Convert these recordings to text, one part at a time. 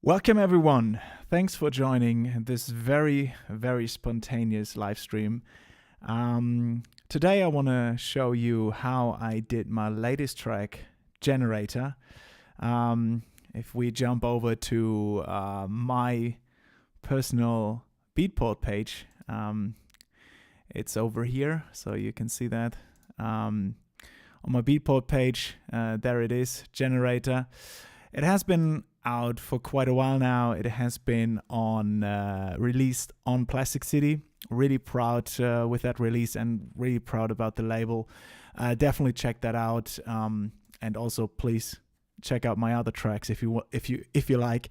Welcome everyone. Thanks for joining this very spontaneous live stream. Today I want to show you how I did my latest track, Generator. If we jump over to my personal Beatport page, it's over here, so you can see that. On my Beatport page, there it is, Generator. It has been out for quite a while now. It has been released on Plastic City. Really proud with that release and really proud about the label. Definitely check that out, and also please check out my other tracks if you like.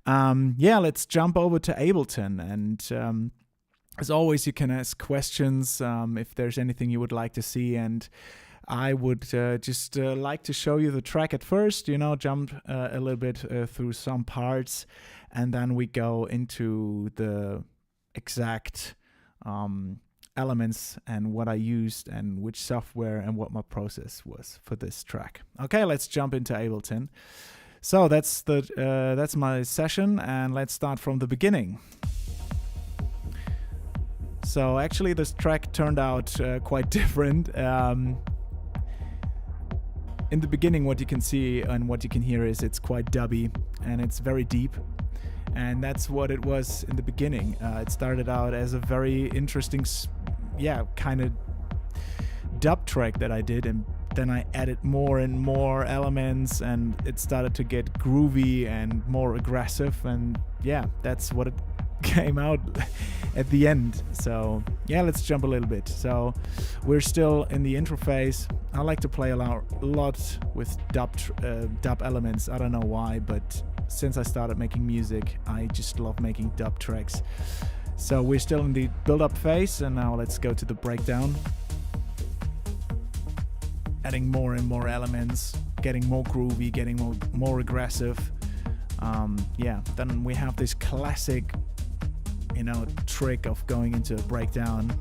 Let's jump over to Ableton, and as always, you can ask questions if there's anything you would like to see, and I would just like to show you the track at first, jump a little bit through some parts, and then we go into the exact elements and what I used and which software and what my process was for this track. Okay, let's jump into Ableton. So that's my session, and let's start from the beginning. So actually this track turned out quite different. In the beginning, what you can see and what you can hear is it's quite dubby and it's very deep. And that's what it was in the beginning. It started out as a very interesting, kind of dub track that I did. And then I added more and more elements, and it started to get groovy and more aggressive. And yeah, that's what it came out at the end. So yeah, let's jump a little bit. So we're still in the intro phase. I like to play a lot with dub elements. I don't know why, but since I started making music, I just love making dub tracks. So we're still in the build-up phase, and now let's go to the breakdown. Adding more and more elements, getting more groovy, getting more aggressive. Then we have this classic trick of going into a breakdown,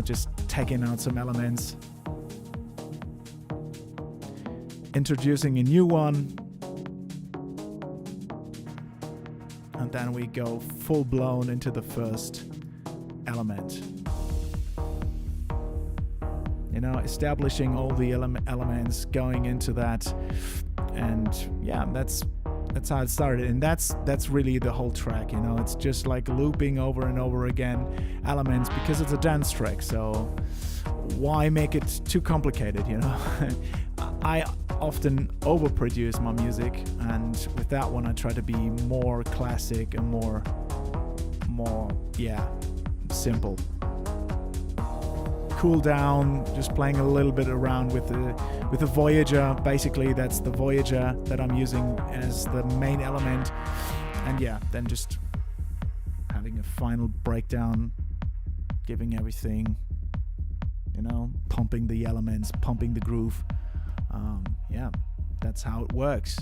just taking out some elements, introducing a new one, and then we go full blown into the first element. Establishing all the elements, going into that, and yeah, that's how it started, and that's really the whole track. It's just like looping over and over again elements, because it's a dance track, so why make it too complicated? I often overproduce my music, and with that one I try to be more classic and more simple. Cool down, just playing a little bit around with the Voyager. Basically that's the Voyager that I'm using as the main element, and then just having a final breakdown, giving everything, pumping the elements, pumping the groove. That's how it works.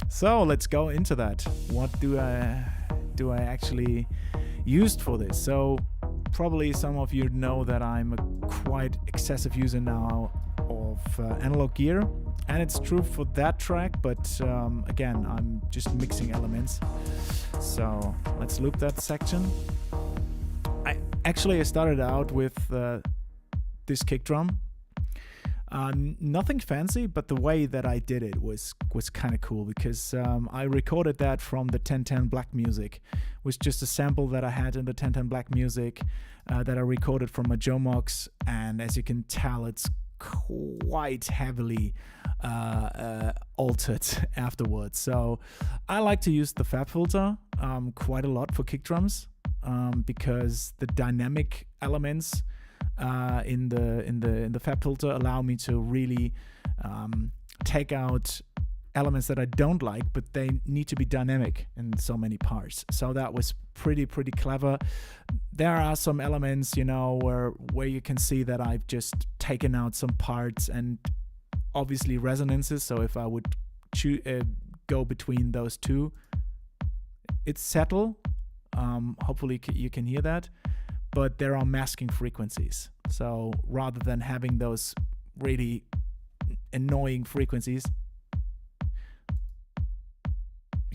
So let's go into that. What do I actually used for this? So probably some of you know that I'm a quite excessive user now of analog gear, and it's true for that track, but again, I'm just mixing elements. So let's loop that section. I started out with this kick drum. Nothing fancy, but the way that I did it was kind of cool, because I recorded that from the 1010 Black Music. It was just a sample that I had in the 1010 Black Music that I recorded from my Jomox, and as you can tell, it's quite heavily altered afterwards. So I like to use the Fab filter quite a lot for kick drums, because the dynamic elements in the Fab filter allow me to really take out elements that I don't like, but they need to be dynamic in so many parts. So that was pretty clever. There are some elements, where you can see that I've just taken out some parts and obviously resonances. So if I would go between those two, it's subtle. Hopefully you can hear that. But there are masking frequencies. So rather than having those really annoying frequencies,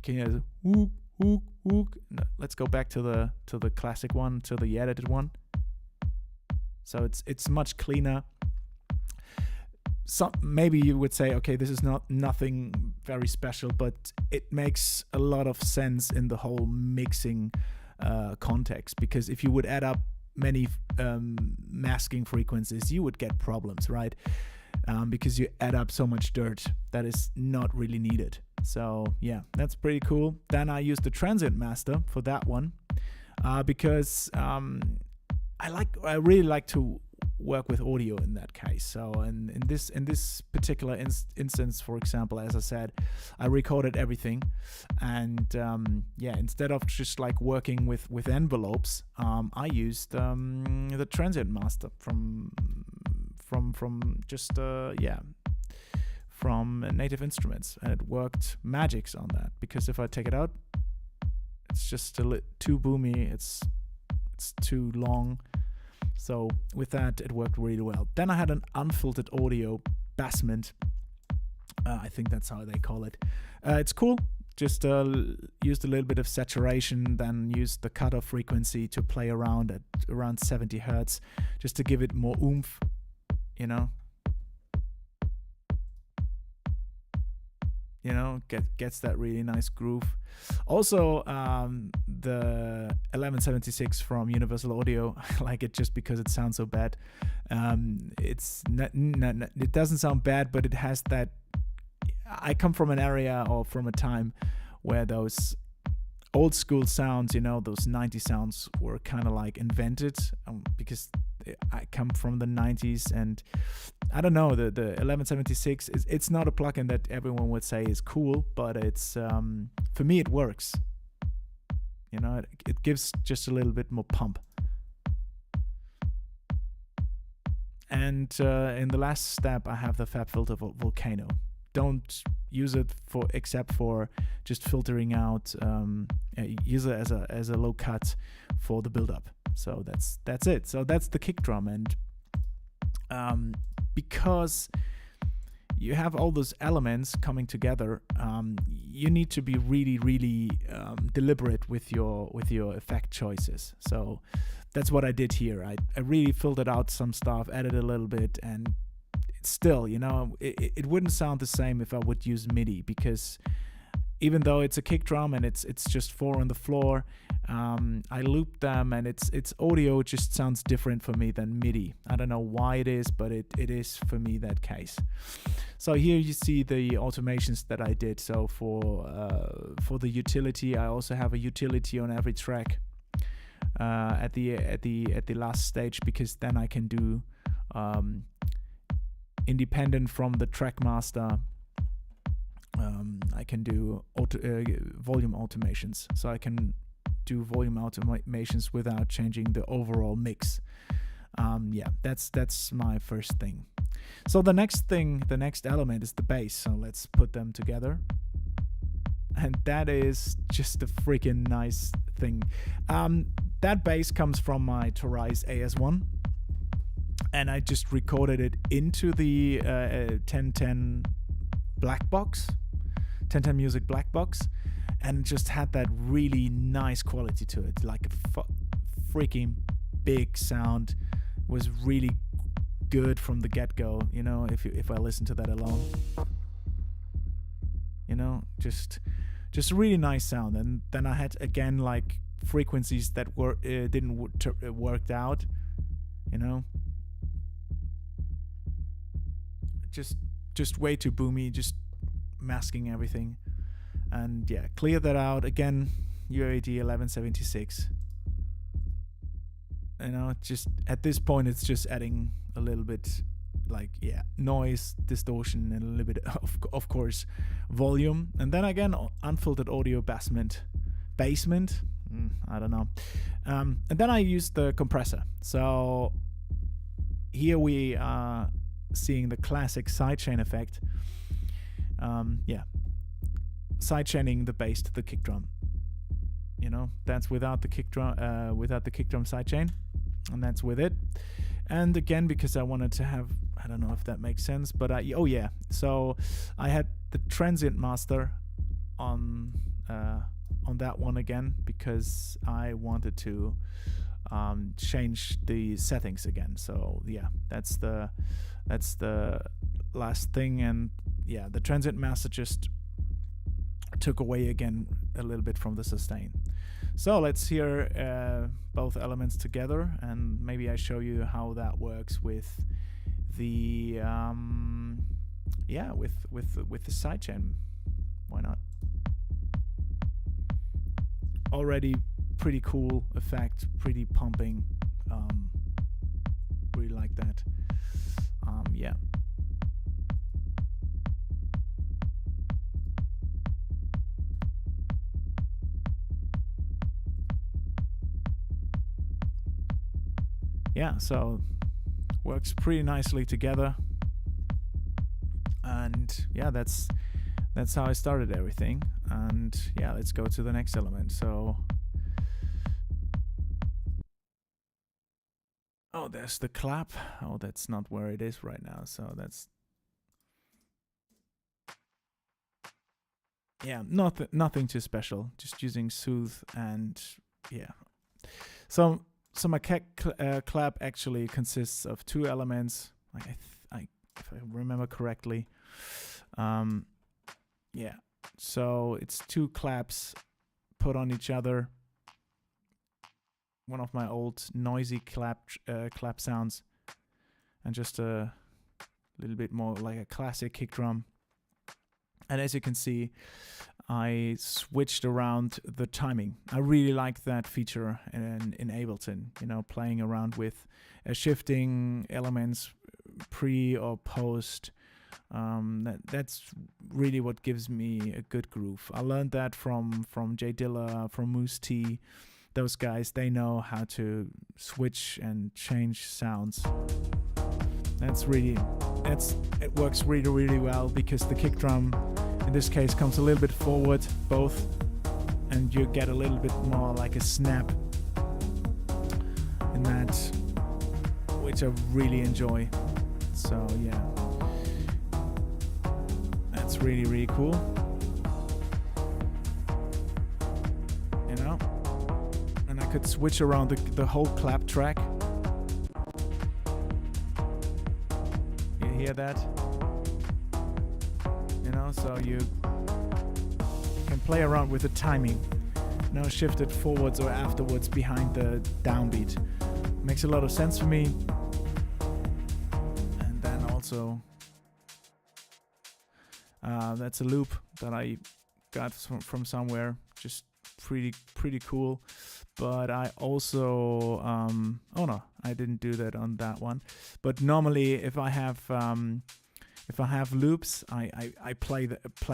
can hear the whook, whook, whook. No, let's go back to the classic one, to the edited one. So it's much cleaner. Maybe you would say, okay, this is nothing very special, but it makes a lot of sense in the whole mixing context, because if you would add up many masking frequencies, you would get problems, right? Because you add up so much dirt that is not really needed. So yeah, that's pretty cool. Then I used the Transient Master for that one, because I really like to work with audio in that case. So in this particular instance, for example, as I said, I recorded everything, and instead of just like working with envelopes, I used the Transient Master from Native Instruments, and it worked magics on that, because if I take it out, it's just too boomy, it's too long. So with that, it worked really well. Then I had an unfiltered audio bassment. I think that's how they call it. It's cool. Just used a little bit of saturation, then used the cutoff frequency to play around at around 70 hertz, just to give it more oomph, you know. Gets that really nice groove. Also, the 1176 from Universal Audio, I like it just because it sounds so bad. It doesn't sound bad, but it has that. I come from an area or from a time where those old school sounds, those 90 sounds were kind of like invented, because I come from the 90s, and I don't know, the 1176 it's not a plugin that everyone would say is cool, but it's for me it works. It gives just a little bit more pump. And in the last step, I have the Fab Filter Volcano. Don't use it except for just filtering out. Use it as a low cut for the build-up. So that's it. So that's the kick drum, and because you have all those elements coming together, you need to be really, really deliberate with your effect choices. So that's what I did here. I really filtered out some stuff, added a little bit, and still, it wouldn't sound the same if I would use MIDI, because even though it's a kick drum and it's just 4 on the floor, I looped them, and its audio just sounds different for me than MIDI. I don't know why it is, but it is for me that case. So here you see the automations that I did. So for the utility, I also have a utility on every track at the last stage, because then I can do independent from the track master. I can do volume automations, so I can do volume automations without changing the overall mix. That's my first thing. So the next element is the bass. So let's put them together, and that is just a freaking nice thing. That bass comes from my Taurus AS1, and I just recorded it into the 1010 black box, 1010 Music black box, and just had that really nice quality to it, like a freaking big sound. It was really good from the get-go, if I listen to that alone, just a really nice sound. And then I had again like frequencies that didn't worked out, just way too boomy, just masking everything. And yeah, clear that out again. UAD 1176. Just at this point, it's just adding a little bit, noise, distortion, and a little bit of course volume. And then again, unfiltered audio basement. I don't know. And then I used the compressor. So here we are seeing the classic sidechain effect. Sidechaining the bass to the kick drum. That's without the kick drum sidechain, and that's with it. And again, because I wanted to have, I don't know if that makes sense, but so I had the Transient Master on on that one again because I wanted to change the settings again. So yeah, that's the last thing. And yeah, the transit master just took away again a little bit from the sustain. So let's hear both elements together, and maybe I show you how that works with the with the sidechain. Why not? Already pretty cool effect, pretty pumping. Really like that. Yeah. Yeah, so works pretty nicely together. And yeah, that's how I started everything. And yeah, let's go to the next element. So oh, there's the clap. Oh, that's not where it is right now. So that's yeah, nothing too special. Just using soothe and yeah. So my clap actually consists of two elements. Like if I remember correctly. Yeah. So it's two claps put on each other. One of my old noisy clap sounds, and just a little bit more like a classic kick drum. And as you can see, I switched around the timing. I really like that feature in Ableton, you know, playing around with shifting elements pre or post. That's really what gives me a good groove. I learned that from Jay Dilla, from Moose T. Those guys, they know how to switch and change sounds. It works really, really well because the kick drum in this case comes a little bit forward, both, and you get a little bit more like a snap in that, which I really enjoy. So yeah, that's really, really cool. You know, and I could switch around the whole clap track. You hear that? You know, so you can play around with the timing. You know, shift it forwards or afterwards behind the downbeat. Makes a lot of sense for me. And then also, that's a loop that I got from somewhere. Just pretty cool. But I also, oh no, I didn't do that on that one. But normally, if I have loops, I play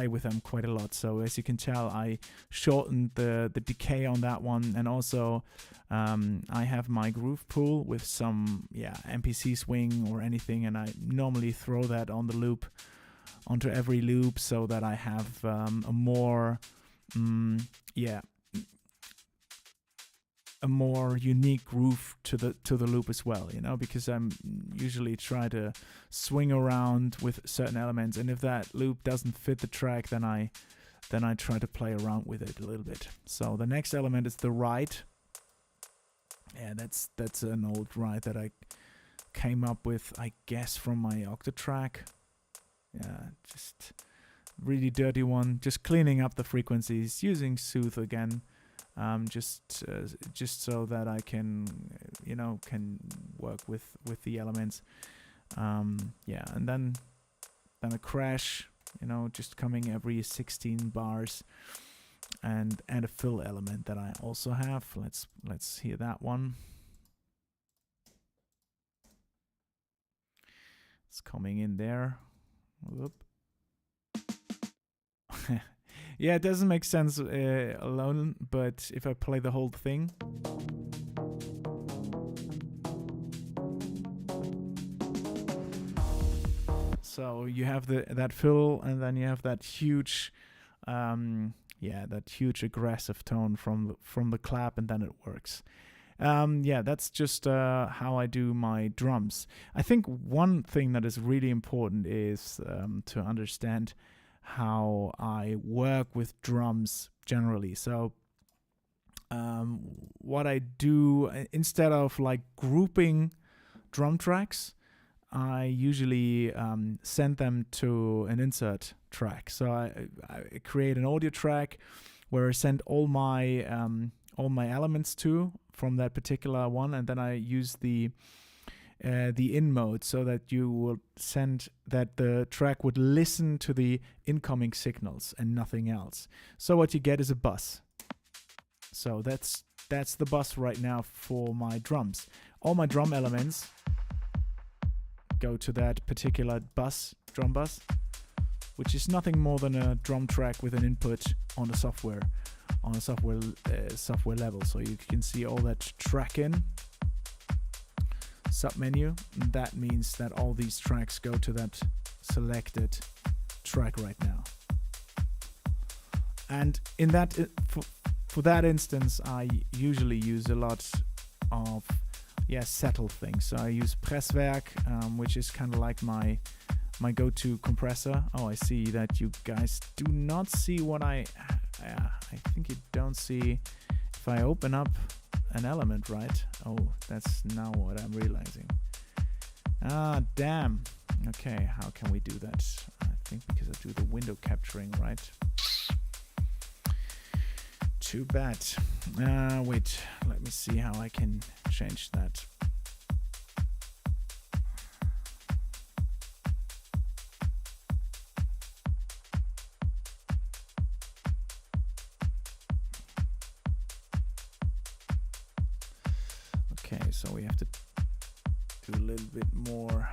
with them quite a lot. So as you can tell, I shortened the decay on that one, and also I have my groove pool with some MPC swing or anything, and I normally throw that on the loop, onto every loop, so that I have a more unique groove to the loop as well, you know, because I'm usually try to swing around with certain elements, and if that loop doesn't fit the track, then I try to play around with it a little bit. So the next element is the ride. Yeah, that's an old ride that I came up with, I guess, from my Octatrack. Yeah, just really dirty one, just cleaning up the frequencies using Soothe again. Just so that I can work with the elements. And then a crash, you know, just coming every 16 bars, and a fill element that I also have. Let's hear that one. It's coming in there. Whoop. Yeah, it doesn't make sense alone, but if I play the whole thing. So you have that fill, and then you have that huge, that huge aggressive tone from the clap, and then it works. That's just how I do my drums. I think one thing that is really important is to understand how I work with drums generally. So what I do, instead of like grouping drum tracks, I usually send them to an insert track. So I create an audio track where I send all my elements to from that particular one, and then I use the in mode so that you will send that the track would listen to the incoming signals and nothing else. So what you get is a bus. So that's the bus right now for my drums. All my drum elements go to that particular bus, drum bus, which is nothing more than a drum track with an input on the software, software level. So you can see all that track in submenu. That means that all these tracks go to that selected track right now. And in that, for that instance, I usually use a lot of settle things. So I use Presswerk, which is kind of like my go-to compressor. Oh, I see that you guys do not see what I think you don't see if I open up an element, right? Oh, that's now what I'm realizing. Ah, damn. Okay, how can we do that? I think because I do the window capturing, right? Too bad. Wait, let me see how I can change that. Okay, so we have to do a little bit more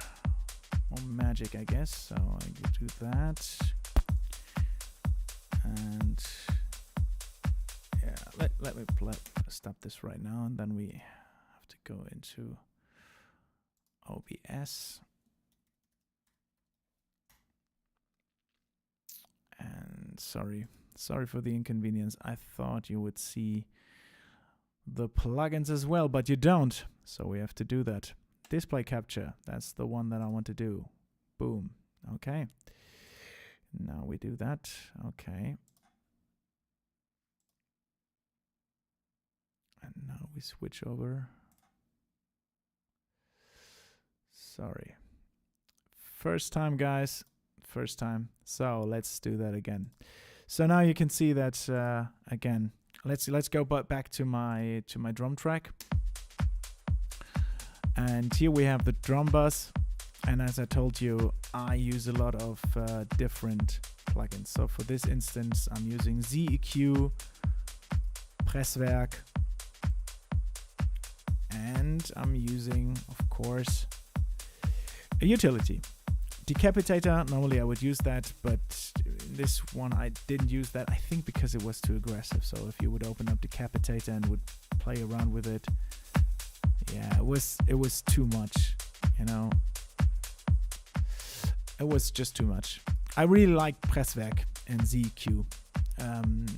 magic, I guess. So I do that. And let me stop this right now, and then we have to go into OBS. And sorry for the inconvenience. I thought you would see the plugins as well, but you don't. So we have to do that. Display capture, that's the one that I want to do. Boom. Okay. Now we do that. Okay. And now we switch over. Sorry. First time, guys. First time. So let's do that again. So now you can see that again. Let's go back to my drum track. And here we have the drum bus. And as I told you, I use a lot of different plugins. So for this instance, I'm using ZEQ, Presswerk, and I'm using, of course, a utility. Decapitator, normally I would use that, but in this one I didn't use that, I think because it was too aggressive. So if you would open up Decapitator and would play around with it, yeah, it was too much, you know. It was just too much. I really like Presswerk and ZEQ.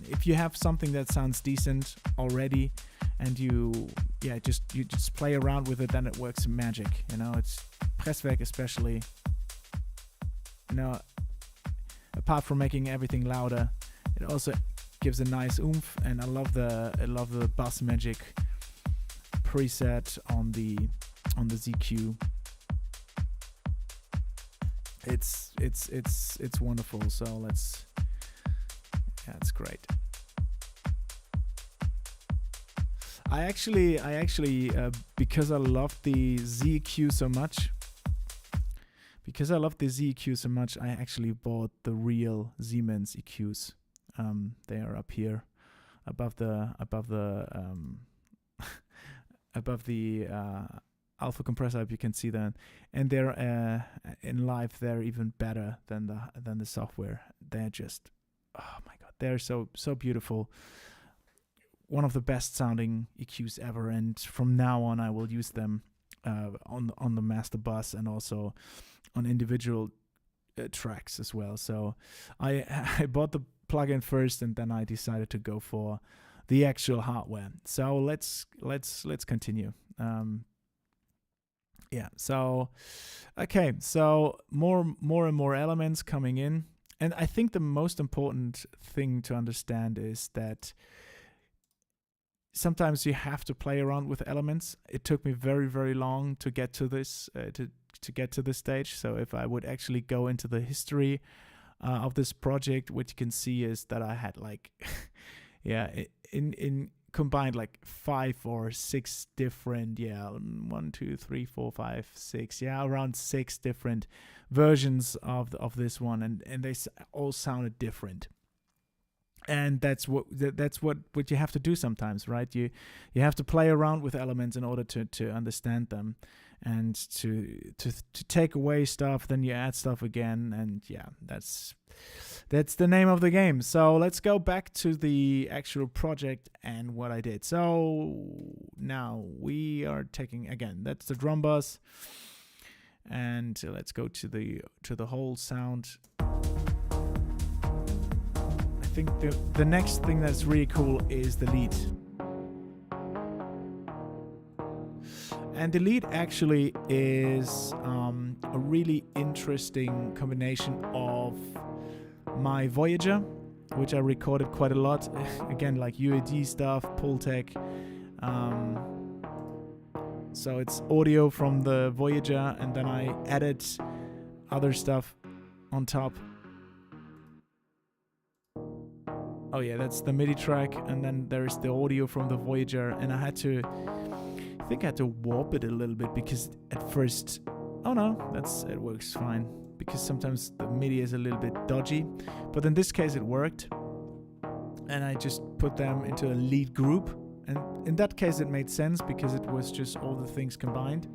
If you have something that sounds decent already, and you just play around with it, then it works magic. You know, it's Presswerk especially. You know, apart from making everything louder, it also gives a nice oomph, and I love the Bass Magic preset on the ZQ. It's wonderful. So it's great. I actually because I love the ZEQ so much. I actually bought the real Siemens EQs. They are up here, above the alpha compressor. If you can see that, and they're in live, they're even better than the software. They're just, oh my god, they're so beautiful. One of the best sounding EQs ever, and from now on I will use them on the master bus and also on individual tracks as well. So I bought the plugin first, and then I decided to go for the actual hardware. So let's continue. So okay, so more and more elements coming in, And I think the most important thing to understand is that sometimes you have to play around with elements. It took me very, very long to get to this, to get to this stage. So if I would actually go into the history of this project, what you can see is that I had like, in combined like 5 or 6 different, 1, 2, 3, 4, 5, 6, around 6 different versions of this one, and they all sounded different. And that's what you have to do sometimes, right? You have to play around with elements in order to understand them, and to take away stuff, then you add stuff again, and that's the name of the game. So let's go back to the actual project and what I did. So now we are taking, again, that's the drum bus, and let's go to the whole sound. I think the next thing that's really cool is the lead. And the lead actually is a really interesting combination of my Voyager, which I recorded quite a lot. Again, like UAD stuff, Pultec. So it's audio from the Voyager, and then I added other stuff on top. Oh yeah, that's the MIDI track, and then there's the audio from the Voyager, and I think I had to warp it a little bit, because at first, oh no, it works fine, because sometimes the MIDI is a little bit dodgy, but in this case it worked, and I just put them into a lead group, and in that case it made sense because it was just all the things combined,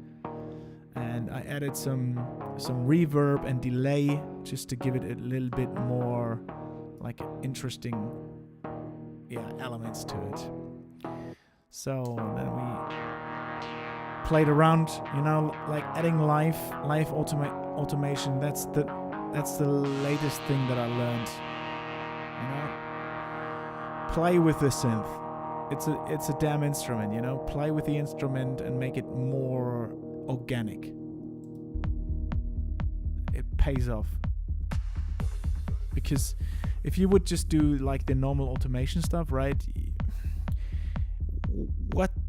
and I added some reverb and delay just to give it a little bit more like interesting elements to it. So then we played around, like adding live automation. That's the latest thing that I learned. Play with the synth. It's a damn instrument, play with the instrument and make it more organic. It pays off. Because if you would just do like the normal automation stuff, right?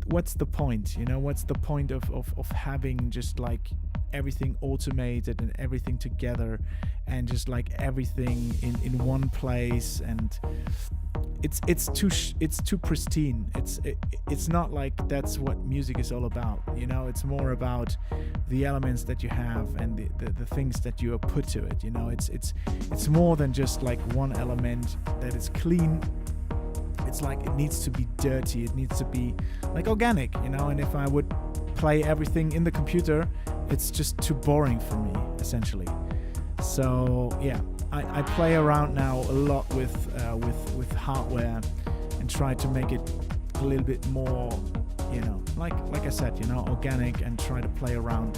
What's the point? What's the point of having just like everything automated and everything together, and just like everything in one place, and it's too pristine. It's not like that's what music is all about. It's more about the elements that you have and the things that you put to it. It's more than just like one element that is clean. It's like it needs to be dirty. It needs to be like organic. And if I would play everything in the computer, it's just too boring for me, essentially. So yeah, I play around now a lot with hardware and try to make it a little bit more, like I said, organic, and try to play around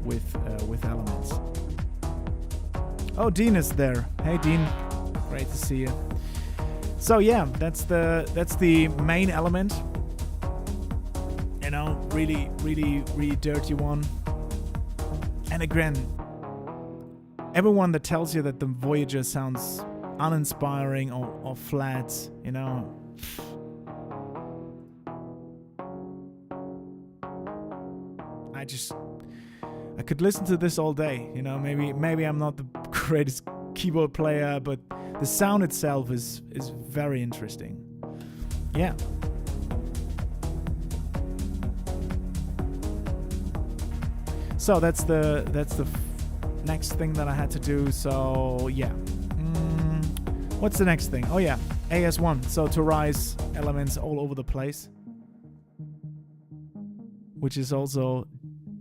with elements. Oh, Dean is there. Hey, Dean, great to see you. So yeah, that's the main element. Really, really, really dirty one. And again, everyone that tells you that the Voyager sounds uninspiring or flat, I could listen to this all day. Maybe I'm not the greatest keyboard player, but the sound itself is very interesting. Yeah. So that's the next thing that I had to do. So yeah, what's the next thing? Oh yeah, AS1. So to rise elements all over the place, which is also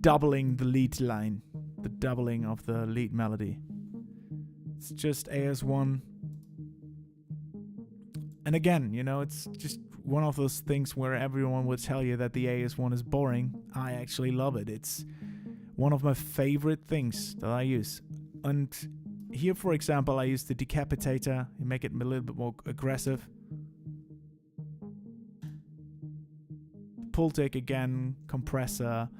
doubling the lead line, the doubling of the lead melody. It's just AS1. And again, it's just one of those things where everyone would tell you that the AS1 is boring. I actually love it. It's one of my favorite things that I use. And here, for example, I use the decapitator. You make it a little bit more aggressive. Pultec again, compressor,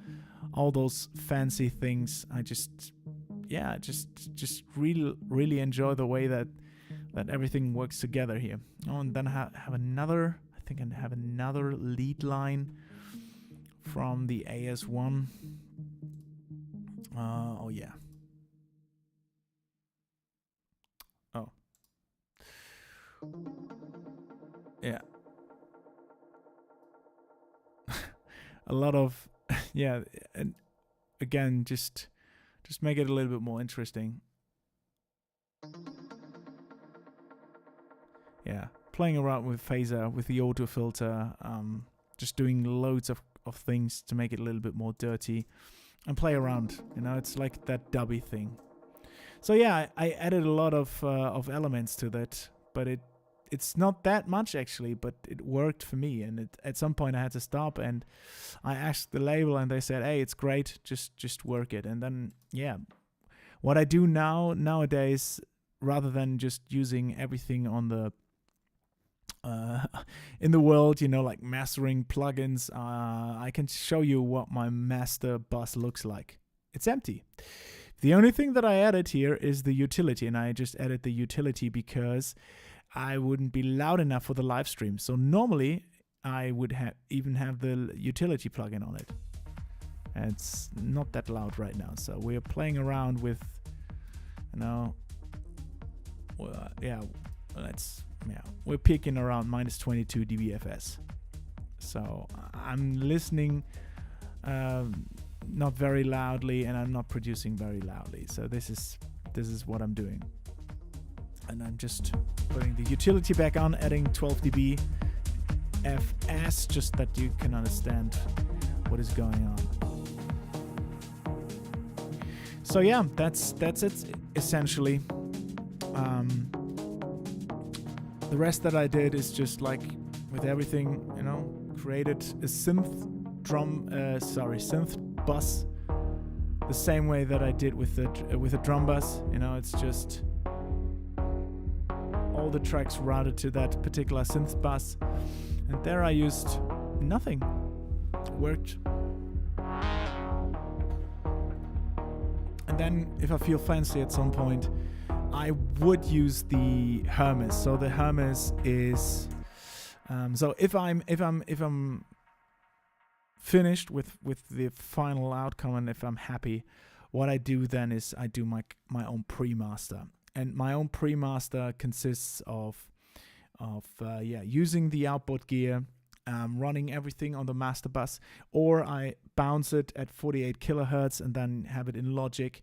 all those fancy things. I just yeah, just really enjoy the way that everything works together here. Oh, and then I have another, I think I have another lead line from the AS1. Oh yeah. Oh. Yeah. A lot of, yeah, and again, just make it a little bit more interesting. Yeah, playing around with phaser, with the auto filter, just doing loads of things to make it a little bit more dirty and play around. You know, it's like that dubby thing. So yeah, I added a lot of elements to that, but it's not that much actually, but it worked for me. And at some point I had to stop, and I asked the label, and they said, "Hey, it's great, just work it." And then yeah, what I do nowadays, rather than just using everything on the in the world, you know, like mastering plugins, I can show you what my master bus looks like. It's empty. The only thing that I added here is the utility, and I just added the utility because I wouldn't be loud enough for the live stream. So normally I would even have the utility plugin on it. And it's not that loud right now. So we're playing around with, you know, we're peaking around minus 22 dBFS. So I'm listening not very loudly, and I'm not producing very loudly. So this is what I'm doing. And I'm just putting the utility back on, adding 12 dB FS, just that you can understand what is going on. So yeah, that's it essentially. The rest that I did is just like with everything, you know, created a synth bus the same way that I did with the drum bus. You know, it's just all the tracks routed to that particular synth bus, and there I used nothing. Worked. And then if I feel fancy at some point, I would use the Hermes. So the Hermes is so if I'm finished with the final outcome, and if I'm happy, what I do then is I do my own premaster. And my own premaster consists of using the outboard gear, running everything on the master bus, or I bounce it at 48 kilohertz and then have it in Logic,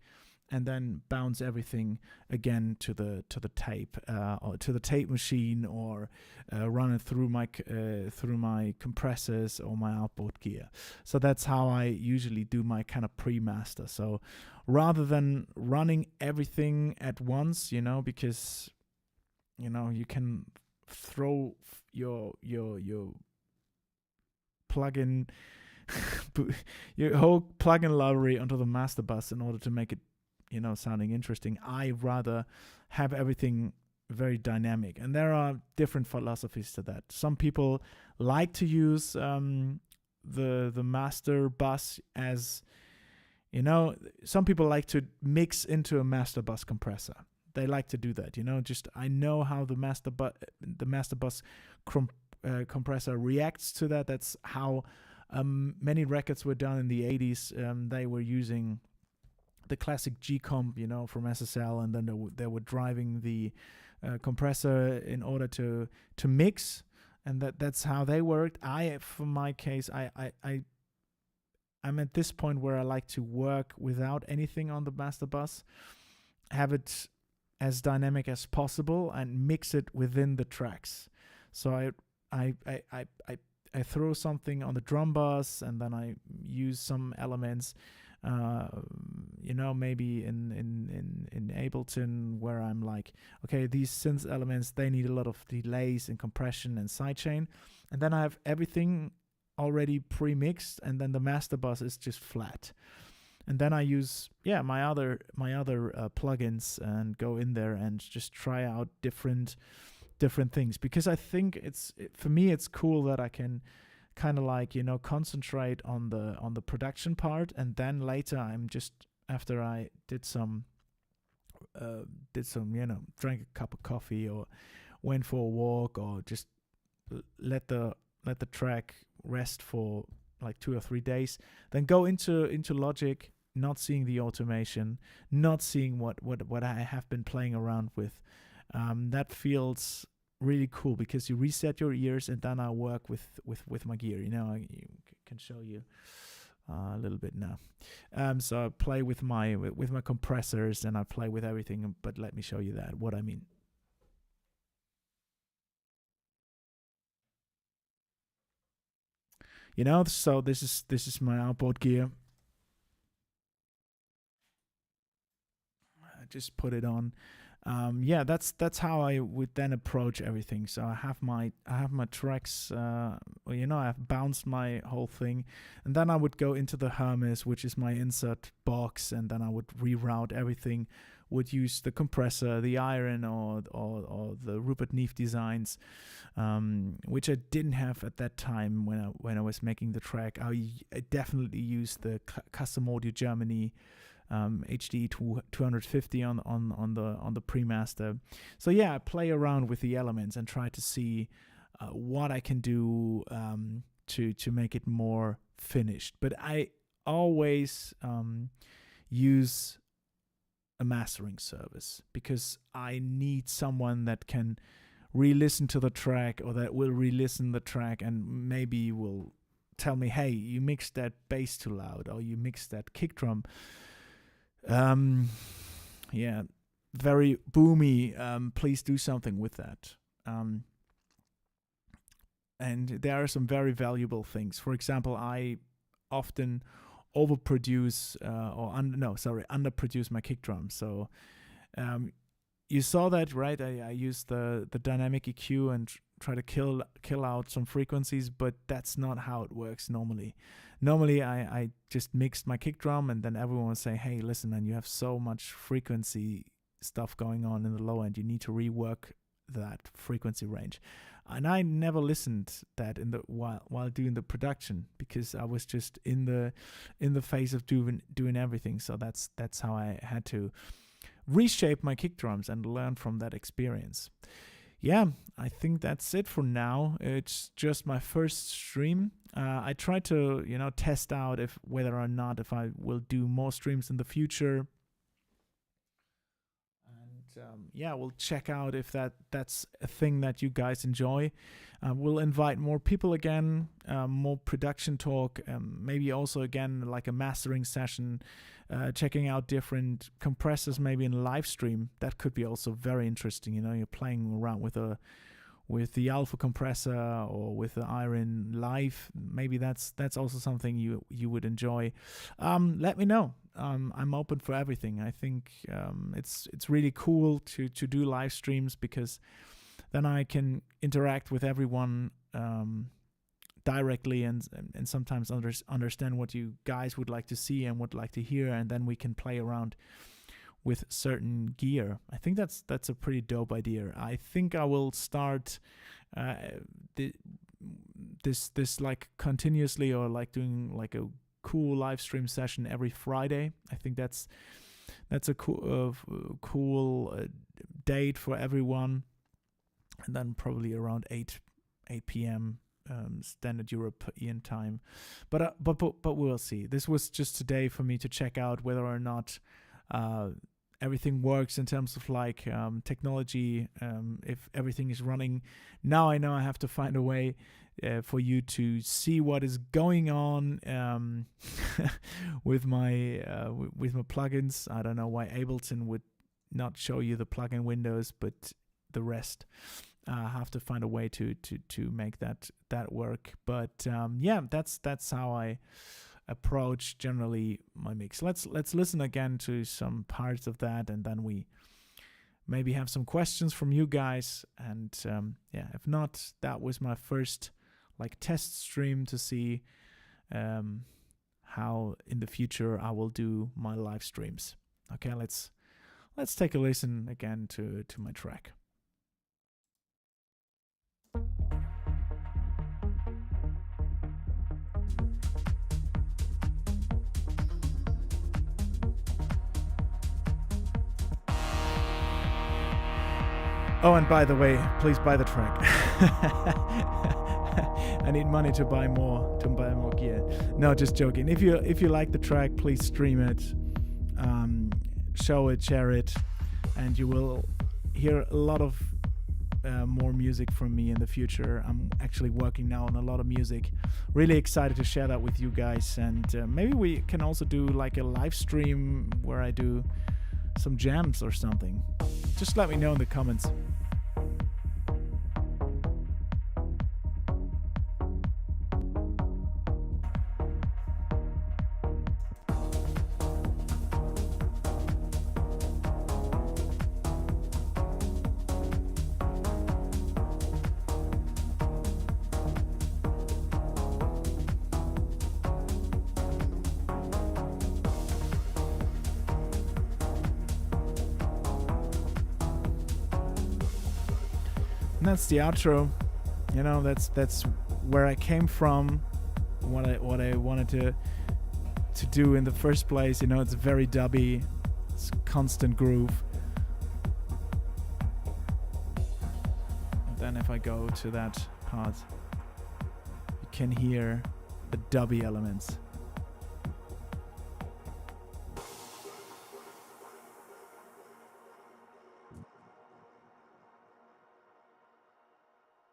and then bounce everything again to the tape or to the tape machine, or run it through my compressors or my outboard gear. So that's how I usually do my kind of pre-master. So rather than running everything at once, you know, because you know you can throw your plugin your whole plugin library onto the master bus in order to make it, you know, sounding interesting. I rather have everything very dynamic, and there are different philosophies to that. Some people like to use the master bus as, you know, some people like to mix into a master bus compressor. They like to do that, you know. Just I know how the master bus compressor reacts to that. That's how many records were done in the 80s. They were using the classic G comp, you know, from SSL, and then they were driving the compressor in order to mix, and that's how they worked. For my case, I'm at this point where I like to work without anything on the master bus, have it as dynamic as possible, and mix it within the tracks. So I throw something on the drum bus, and then I use some elements. You know, maybe in Ableton, where I'm like, okay, these synth elements, they need a lot of delays and compression and sidechain, and then I have everything already pre-mixed, and then the master bus is just flat, and then I use my other plugins and go in there and just try out different things, because I think for me it's cool that I can kind of like, you know, concentrate on the production part, and then later I'm just, after I did some did some, drank a cup of coffee or went for a walk, or just let the track rest for like 2 or 3 days, then go into Logic, not seeing the automation, not seeing what I have been playing around with. That feels really cool, because you reset your ears, and then I work with my gear. I can show you a little bit now. So I play with my compressors, and I play with everything. But let me show you what I mean. So this is my outboard gear. I just put it on. That's how I would then approach everything. So I have my tracks. I have bounced my whole thing, and then I would go into the Hermes, which is my insert box, and then I would reroute everything. Would use the compressor, the Iron, or the Rupert Neve designs, which I didn't have at that time when I was making the track. I definitely used the Custom Audio Germany HD 250 on the Premaster. So I play around with the elements and try to see what I can do to make it more finished. But I always use a mastering service, because I need someone that can re-listen to the track, or that will re-listen the track and maybe will tell me, hey, you mixed that bass too loud, or you mixed that kick drum very boomy, please do something with that. And there are some very valuable things. For example, I often overproduce underproduce my kick drum. So you saw that, right? I use the dynamic EQ and try to kill out some frequencies, but that's not how it works normally. Normally, I just mixed my kick drum, and then everyone would say, hey, listen, man, you have so much frequency stuff going on in the low end. You need to rework that frequency range. And I never listened that while doing the production, because I was just in the phase of doing everything. So that's how I had to reshape my kick drums and learn from that experience. I think that's it for now. It's just my first stream. I try to test out whether or not if I will do more streams in the future. We'll check out if that's a thing that you guys enjoy. We'll invite more people again, more production talk, maybe also again like a mastering session, checking out different compressors maybe in live stream. That could be also very interesting. You're playing around with the alpha compressor or with the Iron live. Maybe that's also something you would enjoy. Let me know. I'm open for everything. I think it's really cool to do live streams, because then I can interact with everyone directly and sometimes understand what you guys would like to see and would like to hear, and then we can play around with certain gear. I think that's a pretty dope idea. I think I will start this like continuously, or like doing like a cool live stream session every Friday. I think that's a cool date for everyone, and then probably around 8 p.m. Standard European time. But we'll see. This was just today for me to check out whether or not everything works in terms of like technology, if everything is running. Now I know I have to find a way for you to see what is going on with my plugins. I don't know why Ableton would not show you the plugin windows, but the rest. I have to find a way to make that work. But that's how I approach generally my mix. Let's listen again to some parts of that, and then we maybe have some questions from you guys. And if not, that was my first like test stream to see how in the future I will do my live streams. Okay, let's take a listen again to my track. Oh, and by the way, please buy the track. I need money to buy more gear. No, just joking. If you like the track, please stream it, show it, share it, and you will hear a lot of more music from me in the future. I'm actually working now on a lot of music. Really excited to share that with you guys, and maybe we can also do like a live stream where I do some jams or something. Just let me know in the comments. And that's the outro. You know, that's where I came from, what I wanted to do in the first place. You know, it's very dubby, it's constant groove. And then if I go to that part, you can hear the dubby elements.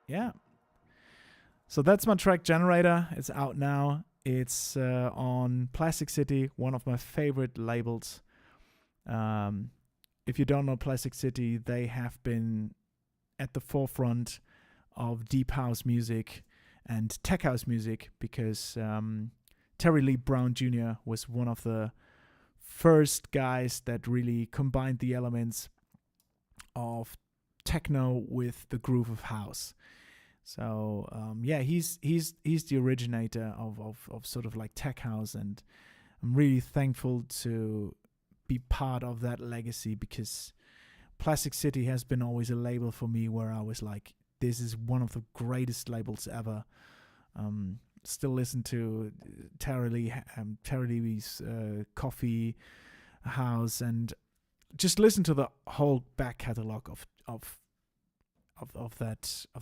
Yeah. So that's my track Generator. It's out now. It's on Plastic City, one of my favorite labels. If you don't know Plastic City, they have been at the forefront of deep house music and tech house music, because Terry Lee Brown Jr. was one of the first guys that really combined the elements of techno with the groove of house. So yeah, he's the originator of sort of like tech house, and I'm really thankful to be part of that legacy, because Plastic City has been always a label for me where I was like, this is one of the greatest labels ever. Still listen to Terry Lee's Coffee House, and just listen to the whole back catalog of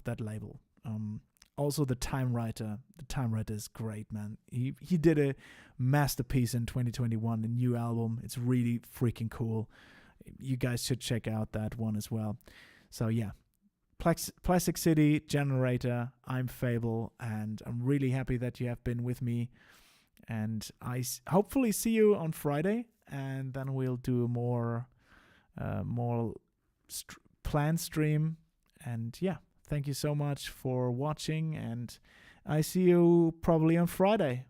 that label. Also the Time Writer is great, man. He did a masterpiece in 2021, a new album. It's really freaking cool. You guys should check out that one as well. So yeah, Plastic City, Generator, I'm Fable, and I'm really happy that you have been with me, and I hopefully see you on Friday, and then we'll do a more planned stream. And yeah, thank you so much for watching, and I see you probably on Friday.